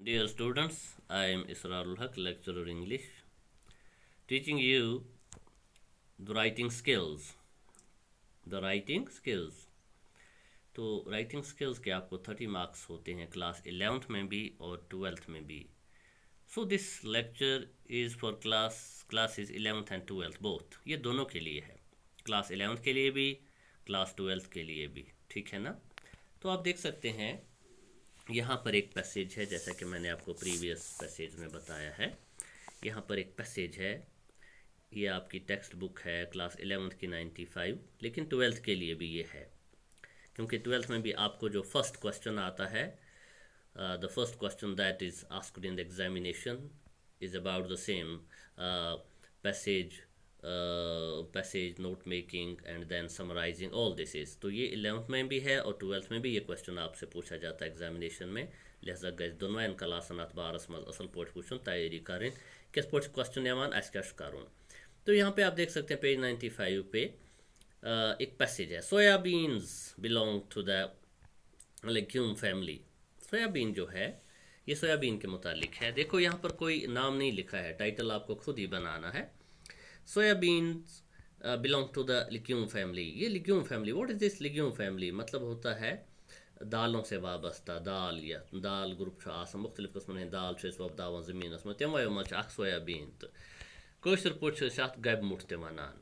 Dear students, I am Israrul Haq, lecturer English, teaching you the writing skills. The writing skills. तो writing skills के आपको 30 marks होते हैं class 11th में भी और 12th में भी. So this lecture is for classes 11th and 12th both. ये दोनों के लिए है, क्लास 11th के लिए भी, क्लास 12th के लिए भी. ठीक है ना. तो आप देख सकते हैं यहाँ पर एक पैसेज है, जैसा कि मैंने आपको प्रीवियस पैसेज में बताया है. यहाँ पर एक पैसेज है, ये आपकी टेक्स्ट बुक है क्लास 11th की 95, लेकिन 12th के लिए भी ये है, क्योंकि 12th में भी आपको जो फर्स्ट क्वेश्चन आता है, the first question that is asked in the examination is about the same passage note making and then summarising all this is. तो ये 11th में भी है और 12th में भी ये क्वेश्चन आपसे पूछा जाता है एग्जामिनेशन में. लिहाजा गई दोनों क्लासन अत बारस मज असल पे वुचन तैयारी करें किस पे क्वेश्चन क्या कर. तो यहाँ पे आप देख सकते हैं पेज 95 पे एक पैसेज है, soybeans belong to the legume family. Soybean जो है ये सोयाबीन के मुतालिक है. देखो यहाँ पर कोई नाम नहीं लिखा है, टाइटल आपको खुद ही बनाना है. Soybeans belong to the legume family. ये legume family, what is this legume family? मतलब होता है दालों से वाबस्ता, दाल या दाल ग्रुप मुख्तलिफ किस्म दाल वपदावान जमीनस में तमो मज सोयाबीन. तो कशर पे गब मुठ ते वनान.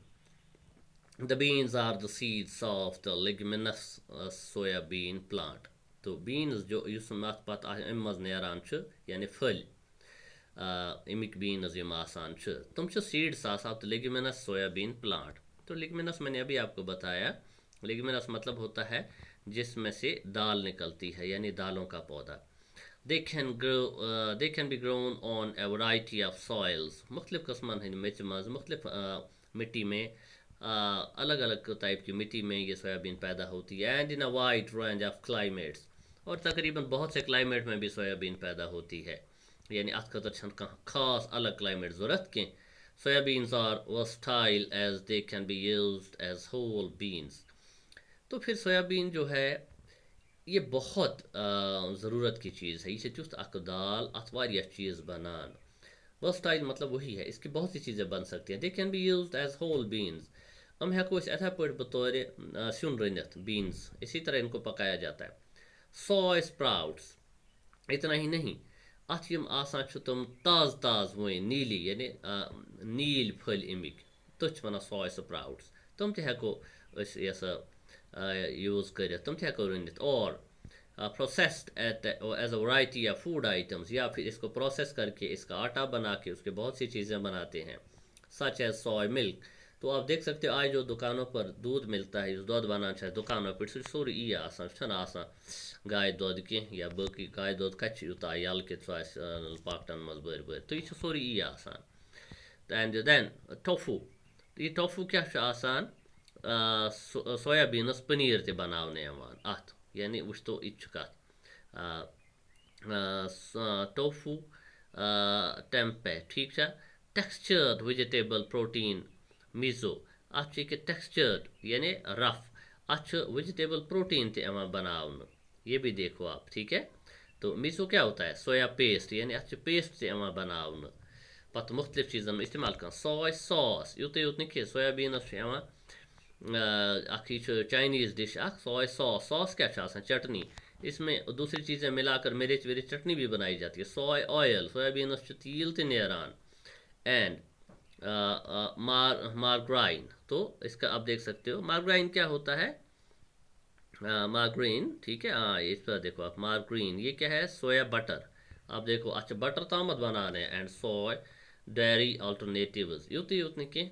The beans are the seeds of the leguminous soybean plant. तो beans जो युस मत पत अम मज नेरान छ यानी फल अमिक beans यम आसान छ, तुम छ सीड्स आसान तो leguminous soybean plant. तो leguminous मैंने अभी आपको बताया, leguminous मतलब होता है जिसमें से दाल निकलती है, यानी दालों का पौधा. They can be grown on a variety of soils. मुख्तलिफ किस्मन हन मिर्च मज मुख्तलिफ मिट्टी में, अलग अलग टाइप की मिट्टी में ये सोयाबीन पैदा होती है. And in a wide range of climates, और तकरीबन बहुत से क्लाइमेट में भी सोयाबीन पैदा होती है, यानी अत खतर खास अलग क्लाइमेट ज़रूरत के. Soybeans are versatile as they can be used as whole beans. तो फिर सोयाबीन जो है ये बहुत ज़रूरत की चीज़ है. ये तुस्त अक दाल अत वारिया चीज़ बनान. वर्सटाइल मतलब वही है, इसकी बहुत सी चीज़ें बन सकती हैं. They can be used as whole beans. हम हेको इथे पे बतौर सुन रनित बीन्स, इसी तरह इनको पकाया जाता है. सोय स्प्राउट्स, इतना ही नहीं, अत यम आसान छ तुम ताज़ ताज़ वो नीली यानी नील फल अमिक, तथ वन सोय स्प्राउट्स. तुम ते हेको यूज कर, तुम ते हेको रनित. और processed as a variety of food items, या फिर इसको प्रोसेस करके इसका आटा बना के उसके बहुत सी चीज़ें बनाते हैं, सच एज सोय मिल्क. तो आप देख सकते हो आज जो दुकानों पर दूध मिलता है, दूध बनाना चाहिए दुकानों पर सोरी यी आसान गाय दूध के या बी गाय दूध कत यूता यल कि पाकटन मज बर बर. तो यह सोरी यी आसान. And then tofu. ये टोफू क्या आसान, सोयाबीनस पनीर ते बनाने अत, यानी वुच तो यह कत टोफू टेम्पे. ठीक है. टेक्सचर्ड वेजिटेबल प्रोटीन मीज़ो, अत टेक्सचर्ड यानी रफ, अत वेजिटेबल प्रोटीन ते बनावन. ये भी देखो आप. ठीक है. तो मीज़ो क्या होता है, सोया पेस्ट, यानी अत पेस्ट ते बनावन पत मुख्तलिफ चीज़न में इस्तेमाल कर. सोय सॉस, यूत यूत नहीं सोयाबीनस चाइनीज़ डिश सोय सॉस. सॉस क्या चटनी, इसमें दूसरी चीज़ें मिलाकर मिर्च विर्च चटनी भी बनाई जाती है. सोय ऑयल, सोयाबीनस तील ते नेरान. एंड मार्गराइन. तो इसका आप देख सकते हो मार्गराइन क्या होता है, मार्गरीन. ठीक है. हाँ, इस पर देखो आप मार्गरीन, ये क्या है, सोया बटर. आप देखो अच्छा बटर तामत बनाने. एंड सोय डेयरी अल्टरनेटिव्स, यूत यूत नहीं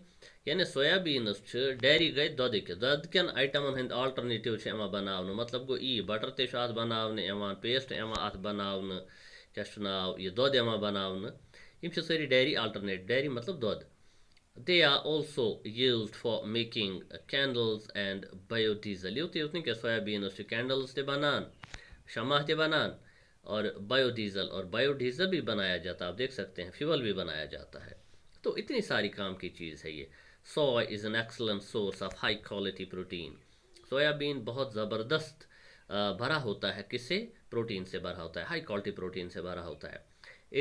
यानी सोयाबीनस डेयरी गई दुध के दुध कन आइटमन हंद अल्टरनेटिव बनावन. मतलब गो ई बटर ते बनाने, पेस्ट अत बनावन, क्या नाव ये दुध बनावन. यम सारी डेयरी अल्टरनेट, डेयरी मतलब दुध. They are also used for making candles and biodiesel. यूत यूत नहीं सोयाबीन उससे कैंडल्स ते बनान, शमा ते बनान, और बायोडीजल, और बायोडीजल भी बनाया जाता है. आप देख सकते हैं फ्यूल भी बनाया जाता है. तो इतनी सारी काम की चीज़ है ये. Soy is an excellent source of high quality protein. Soybean बहुत ज़बरदस्त भरा होता है किससे, प्रोटीन से भरा होता है, हाई क्वालिटी प्रोटीन से भरा होता है।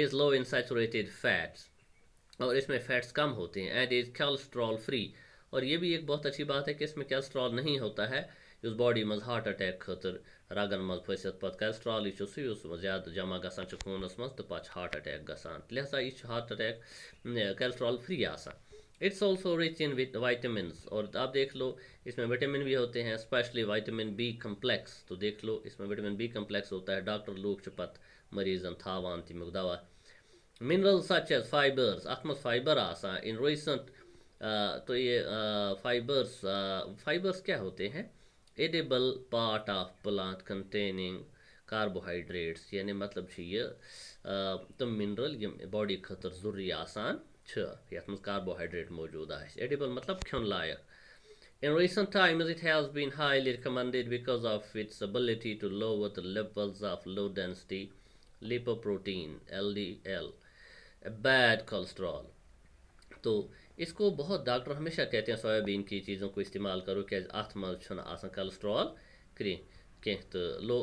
Is low in saturated fats, और इसमें फैट्स कम होते हैं। एंड इज कोलेस्ट्रॉल फ्री, और ये भी एक बहुत अच्छी बात है कि इसमें कोलेस्ट्रॉल नहीं होता है उस बॉडी मज हार्ट अटैक खतर रगन मज फसित पे कोलेस्ट्रॉल यह ज़्यादा जमा गसान खूनस मज तो पे हार्ट अटैक गसान, लिहाजा यह हार्ट अटैक कोलेस्ट्रॉल फ्री आसान। It's also rich in vitamin, और आप देख लो इसमें विटामिन भी होते हैं, स्पेशली वाइटामिन बी कम्प्लेक्स। तो देख लो इसमें विटामिन बी कम्प्लेक्स होता है, डॉक्टर लोग पत मरीजन थावान तमिक दवा। मिनरल सच एज फाइबर्स, अत मज फाइबर आसान इन रिसेंट। तो ये फाइबर्स क्या होते हैं? Edible part of plant containing carbohydrates, यानी मतलब ये तम मिनरल यम बॉडी खतर जरूरी आसान यथ मज कार्बोहाइड्रेट मौजूद आए। एडिबल मतलब खेन लायक। In recent times, it has been highly recommended because of its ability to lower the levels of low-density lipoprotein (LDL), a bad cholesterol. तो इसको बहुत डॉक्टर हमेशा कहते हैं सोयाबीन की चीज़ों को इस्तेमाल करो क्या अथ मज आसान कोलेस्ट्रॉल कह तो लो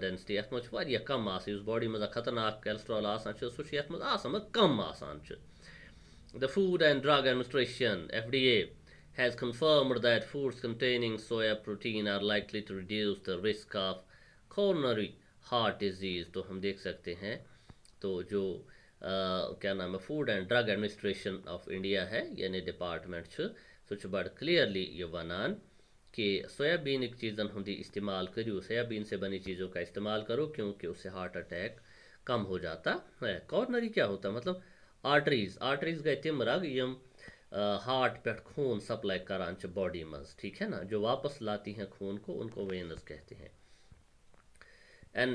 डेंसिटी अत मज कम आस बॉडी मज खतरनाक कोलेस्ट्रॉल आसान सह अत मज कम आसान। The Food and Drug Administration (FDA) has confirmed that foods containing soya protein are likely to reduce the risk of coronary heart disease. तो हम देख सकते हैं तो जो क्या नाम है food and drug administration of India है यानी डिपार्टमेंट सह बड़ क्लियरली ये वनान कि सोयाबीन चीज़न हुंदी इस्तेमाल करो, सोयाबीन से बनी चीज़ों का इस्तेमाल करो क्योंकि उससे हार्ट अटैक कम हो जाता है। कॉर्नरी क्या होता है? मतलब आर्टरीज गए तिम रग यम हार्ट पे खून सप्लाई करान बॉडी मज, ठीक है ना, जो वापस लाती हैं खून को, उनको वेनस कहते हैं। An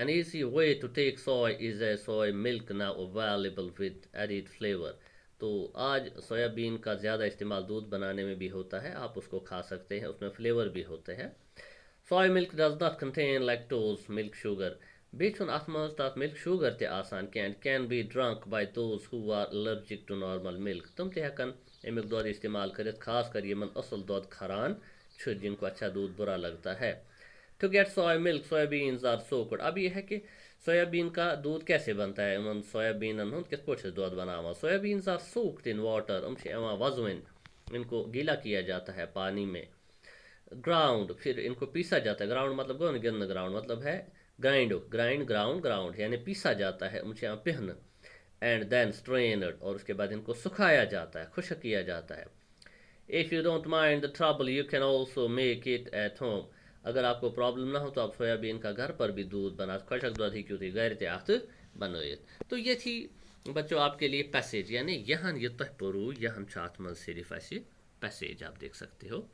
easy way to take soy is a soy milk now available with added flavor. तो आज सोयाबीन का ज़्यादा इस्तेमाल दूध बनाने में भी होता है, आप उसको खा सकते हैं, उसमें फ्लेवर भी होते हैं। Soy milk does not contain lactose, milk sugar. Beechun atmaz that milk sugar te asan can be drunk by those who are allergic to normal milk. तुम ते हकन अमिक दूध इस्तेमाल करित, खास कर यमन असल दूध खरान जिनको अच्छा दूध बुरा लगता है। To get soy milk, soybeans are soaked. अब यह है कि सोयाबीन का दूध कैसे बनता है? उन सोयाबीन किस पोछ दूध बनावा? Soybeans are soaked in water. वजन इनको गीला किया जाता है पानी में। ग्राउंड, फिर इनको पीसा जाता है। ग्राउंड मतलब कौन गिन, ग्राउंड मतलब है ग्राउंड यानी पीसा जाता है उनसे यहाँ पिहन। एंड देन स्ट्रेन्ड, और उसके बाद इनको सुखाया जाता है, खुश्क किया जाता है। If you don't mind the trouble you can also make it at home. अगर आपको प्रॉब्लम ना हो तो आप सोयाबीन का घर पर भी दूध बना, खुशक दूध ही क्यों थी गैर त्यात बनोत। तो ये थी बच्चों आपके लिए पैसेज, यानी यहाँ ये तह परू यहाँ छात मज सिर्फ ऐसी पैसेज आप देख सकते हो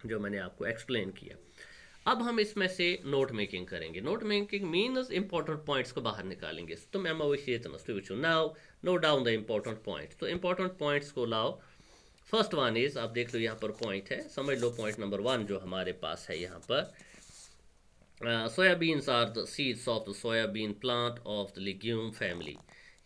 जो मैंने आपको एक्सप्लेन किया। अब हम इसमें से नोट मेकिंग करेंगे। Note making means important points को बाहर निकालेंगे। तो मैं वही now note down the important points. तो इंपॉर्टेंट पॉइंट्स को लाओ। फर्स्ट वन इज, आप देख लो यहाँ पर पॉइंट है, समझ लो पॉइंट नंबर 1 जो हमारे पास है यहाँ पर, soybeans are the seeds of the soybean plant of the legume family.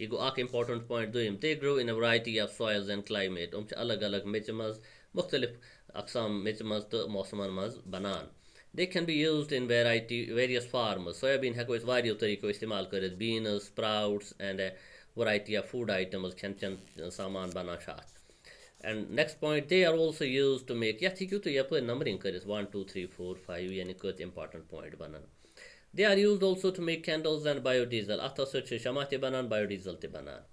ये गो अक इंपॉर्टेंट पॉइंट दोम, they grow in a variety of soils and climate. Um अलग अलग मिच मज मुख्तलिफ अकसाम मिच मज तो मौसमन मज बनान। They can be used in various forms. Soybean हेको इस वारियो तरीको इस्तेमाल करित, beans, sprouts and a variety of food items खेन चन सामान बना शात। And next point, they are also used to make, यह थी क्यों तो यह पर numbering करित 1 2 3 4 5 यानी कुछ important point बनन। They are used also to make candles and biodiesel. अता सच शमा ते बनान, biodiesel ते बनान,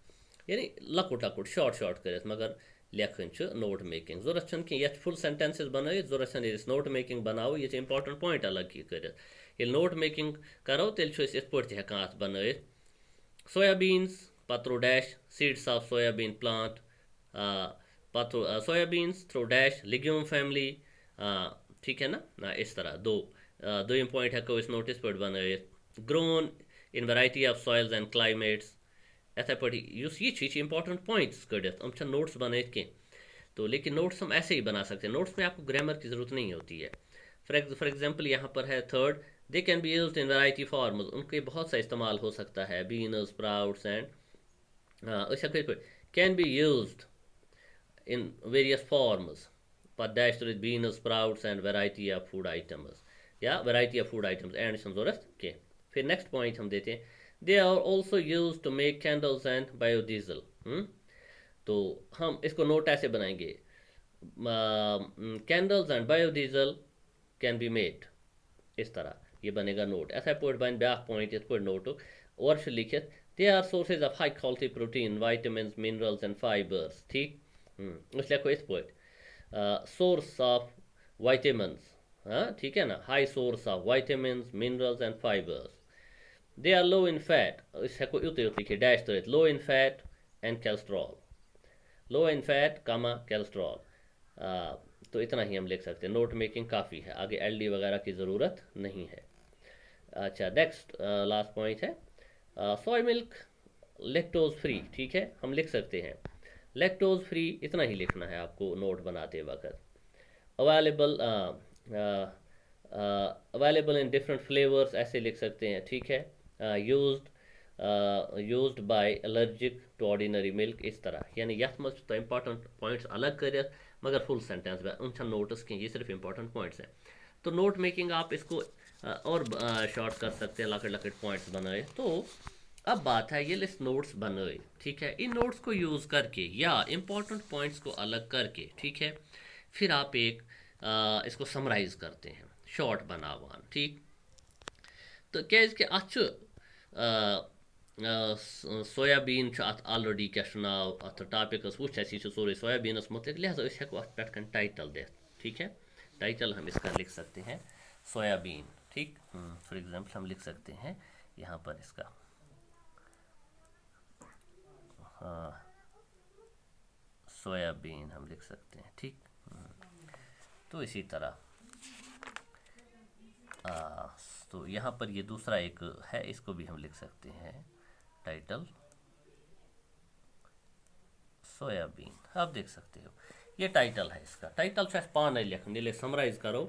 यानी लकुट लकुट शॉर्ट करित, मगर लेखन नोट मेकिंग जरूरत कि ये फुल सेंटेंसेस बनाई जरूरत नोट मेकिंग बनाओ, ये इंपॉर्टेंट पॉइंट अलग की कर नोट मेकिंग करो तेल हेकान अत बन सोयाबीन्स पत्रो dash seeds of soybean plant पत्रो soybeans through dash legume family, ठीक है ना, इस तरह दो पॉइंट हेको इस नोटिस पर बन grown in variety of soils and climates. ऐसा पढ़ी ये इंपॉर्टेंट पॉइंट्स कड़ित हम नोट्स बने के, तो लेकिन नोट्स हम ऐसे ही बना सकते हैं, नोट्स में आपको ग्रामर की ज़रूरत नहीं होती है। फॉर एग्जांपल यहाँ पर है third, they can be used in variety forms, उनके बहुत सा इस्तेमाल हो सकता है, beans sprouts and can be used in various forms पर dash with beans sprouts and variety of food items. या variety of food items and ज़रूरत के। फिर नेक्स्ट पॉइंट हम देते हैं, they are also use to make candles and biodiesel. तो हम इसको नोट ऐसे बनाएंगे, candles and biodiesel can be made, इस तरह ये बनेगा नोट। ऐसा पोट बन ब्या पॉइंट इस नोट और लिखित, they are sources of high quality protein vitamin minerals and fibres. ठीक, उस लिखो इस पोट, सोर्स ऑफ वाइटामिन्स, हाँ ठीक है ना, high source of vitamin minerals and fibres. They are low in fat, इस हेको यूत लिखे डैश तो low in fat and cholesterol, low in fat comma cholesterol. तो इतना ही हम लिख सकते हैं, नोट मेकिंग काफ़ी है, आगे एलडी वगैरह की ज़रूरत नहीं है। अच्छा नेक्स्ट लास्ट पॉइंट है, सोया मिल्क लैक्टोज फ्री। ठीक है, हम लिख सकते हैं लैक्टोज फ्री, इतना ही लिखना है आपको नोट बनाते वक्त। Available available in different flavours, ऐसे लिख सकते हैं। ठीक है, used by allergic to ordinary milk, इस तरह। यानी यथ मज तो इंपॉर्टेंट पॉइंट्स अलग कर मगर फुल सेंटेंस में उन नोट्स की, ये सिर्फ इंपॉर्टेंट पॉइंट्स हैं। तो नोट मेकिंग आप इसको और शॉर्ट कर सकते हैं, लकड़ लकड़ पॉइंट्स बनाए। तो अब बात है ये लिस्ट नोट्स बनाए, ठीक है, इन नोट्स को यूज़ करके या इंपॉर्टेंट पॉइंट्स को अलग करके, ठीक है, फिर आप एक इसको समराइज करते हैं, शॉर्ट बनावान। ठीक, तो क्या अत सोयाबीन अत ऑलरेडी क्या नाव अत टॉपिक वो सोरे सोयाबीनस मुतलिक, लिहाजा हेको अत पे टाइटल दिख। ठीक है, टाइटल हम इसका लिख सकते हैं सोयाबीन। ठीक, फॉर एग्जांपल हम लिख सकते हैं यहाँ पर इसका सोयाबीन हम लिख सकते हैं। ठीक, तो इसी तरह तो यहाँ पर ये दूसरा एक है, इसको भी हम लिख सकते हैं टाइटल सोयाबीन। आप देख सकते हो ये टाइटल है इसका। टाइटल पान लिखन ये समराइज करो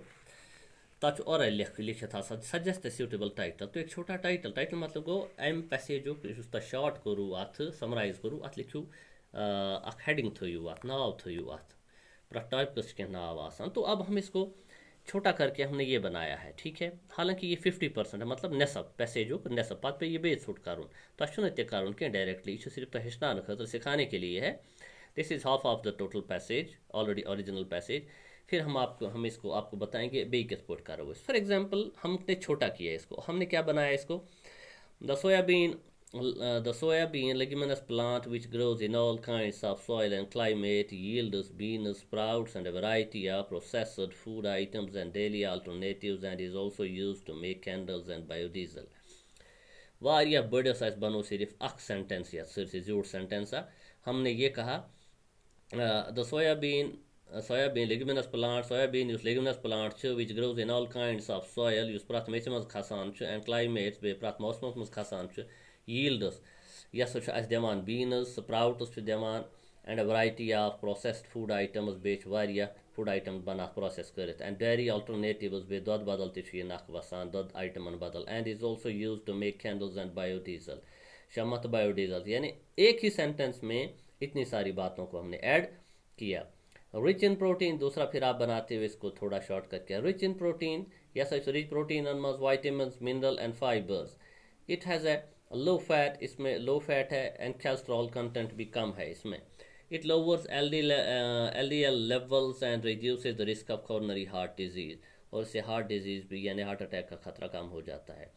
तथ और लिखित सजेस्ट सूटेबल टाइटल। तो एक छोटा टाइटल, टाइटल मतलब गो अम पैसेजु शॉर्ट करू अत समराइज करू अत लिखू हेडिंग थो अत नाव थो अत टॉपिक के नाव आसान। तो अब हम इसको छोटा करके हमने ये बनाया है। ठीक है, हालांकि ये 50% है, मतलब नेसब पैसेजो नेसब पत पे ये बेस फुट करुन तो कर डायरेक्टली सिर्फ तो हेचन खतर सिखाने के लिए है। This is half of the total passage already original passage. फिर हम इसको आपको बताएंगे बे किस पोट करो। फॉर एग्जाम्पल हमने छोटा किया इसको, हमने क्या बनाया इसको, the soybean leguminous plant which grows in all kinds of soil and climate yields beans, sprouts and a variety of processed food items and daily alternatives and is also used to make candles and biodiesel। वारिया बड़स बनो सिर्फ अख sentence या सिर्फ झूठ sentence हमने ये कहा the soybean leguminous plant, soybean is leguminous plant which grows in all kinds of soil yus prat meche maz khasan and climates be prat mausmos maz khasan yields yes as deman beans, sprouts deman and a variety of processed food items bech varia food items bana process karit and dairy alternatives be dod badal te chi nak vasan dod item badal and is also used to make candles and biodiesel। shamat biodiesel यानी एक ही sentence में इतनी सारी बातों को हमने add किया। Rich in protein दूसरा फिर आप बनाते हुए इसको थोड़ा शॉर्ट करके, rich in protein yes rich protein among vitamins mineral and fibres. It has a low fat, इसमें लो फैट है एंड कोलेस्ट्रॉल कंटेंट भी कम है इसमें। It lowers LDL levels and reduces the risk of coronary heart disease, और इससे heart disease भी यानी हार्ट अटैक का खतरा कम हो जाता है।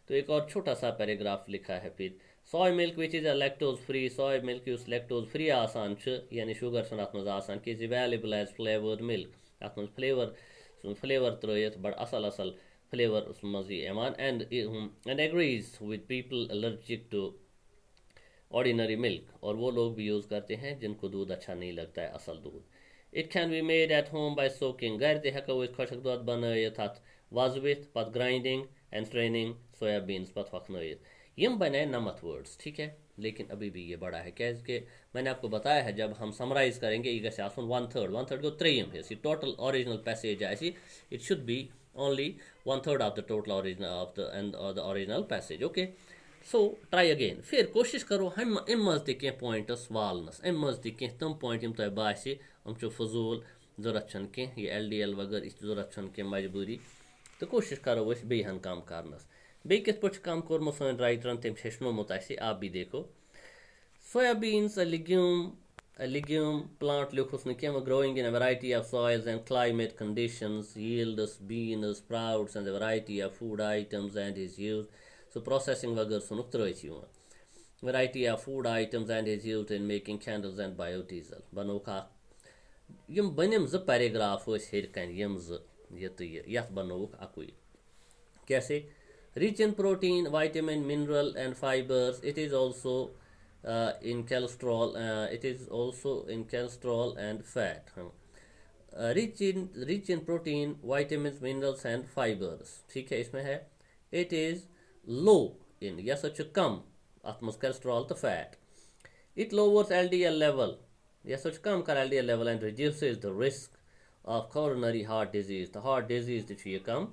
तो एक और छोटा सा पैराग्राफ लिखा है फिर, soy milk which is a lactose free, soy milk yus lactose free आसान यानी शुगर अत मज आसान कि is available as flavored milk, अत मज फ्लेवर त्रोत बड़ असल असल फ्लेवर उस मज यमान and agrees with people allergic to ordinary milk, और वो लोग भी यूज़ करते हैं जिनको दूध अच्छा नहीं लगता है असल दूध। It can be made at home by soaking, घर ते हेको खुशक दूध बनायत अत वजवित पत ग्राइंडिंग एंड स्ट्रेनिंग सोयाबीन्स पत वखनयत। यम बने नमत वर्ड्स। ठीक है, लेकिन अभी भी ये बड़ा है क्या कि मैंने आपको बताया है जब हम समराइज करेंगे ये गसे आसन 1/3 को 3 है टोटल ओरिजिनल पैसेज है, it should be only 1/3 of the total original of the original passage. Okay, so try again, फिर कोशिश करो हम मज त पॉइंट्स वालनस, मज तम पॉइंट यम तुम बासे हम फजूल जरूरत कह ये LDL वगैरह इस जरूरत कह मजबूरी। तो कोशिश करो अस बेहन कम करनस बे कित पे कम कोर्मुत सन राइटरन तम हेचनोमुत आप भी देखो soybeans a legume plant लिखुस न कह growing in a variety of soils and climate conditions yields beans sprouts and a variety of food items and is used so processing वगैरह सुनुक त्रोइस युवा variety of food items and is used in making candles and biodiesel बनोक यम बनिम ज paragraph हेर कन यम यथ बनोक अकुई कैसे rich in protein vitamin mineral and fibers it is also in cholesterol it is also in cholesterol and fat rich in protein vitamins minerals and fibers ठीक है इसमें है it is low in या सच कम atmos cholesterol तो fat it lowers LDL level या सच कम कर LDL level and reduces the risk of coronary heart disease तो heart disease तो ये कम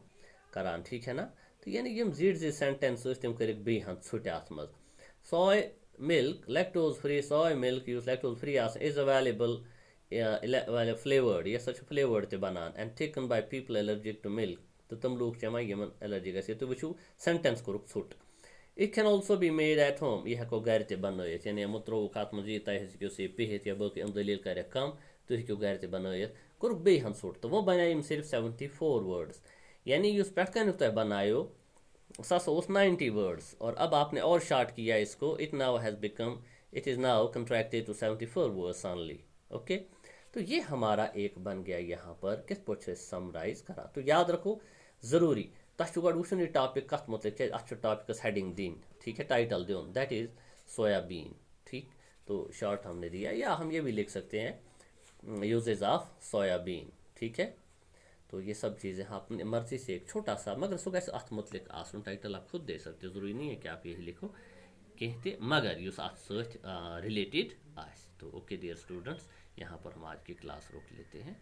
करान ठीक है ना तो यानी यम जीड सेंटेंस तम कर बेहन छुट अत मज soy milk lactose free soy milk use lactose free is available flavored yes such flavored te banan and taken by people allergic to milk तो तुम लोग चमा यमन एलर्जी गसे तो वचु सेंटेंस करुक छुट it can also be made at home यह को घर ते बनोयत यानी मुत्रो खात मजी तय हसियो से पिहित या बक हम दलील करे कम तो हिको घर ते बनोयत करुक बेहन छुट तो वो बनायम सिर्फ 74 वर्ड्स यानी युस पेट कन तो बनायो उस 90 वर्ड्स और अब आपने और शार्ट किया इसको it now has become it is now contracted to 74 words only okay तो ये हमारा एक बन गया यहाँ पर किस पे समराइज करा तो याद रखो ज़रूरी तह वो टॉपिक कत मुतलिक अत टॉपिकस हेडिंग दिन ठीक है टाइटल दिन दैट इज़ सोयाबीन ठीक तो शॉर्ट हमने दिया या हम ये भी लिख सकते हैं यूजेज ऑफ सोयाबीन ठीक है तो ये सब चीज़ें आप अपनी मर्जी से एक छोटा सा मगर सो कैसे अत मुतलिक आसन टाइटल आप खुद दे सकते हो ज़रूरी नहीं है कि आप यही लिखो कहते मगर युस अत सत रिलेटेड आस तो ओके डियर स्टूडेंट्स यहाँ पर हम आज की क्लास रोक लेते हैं।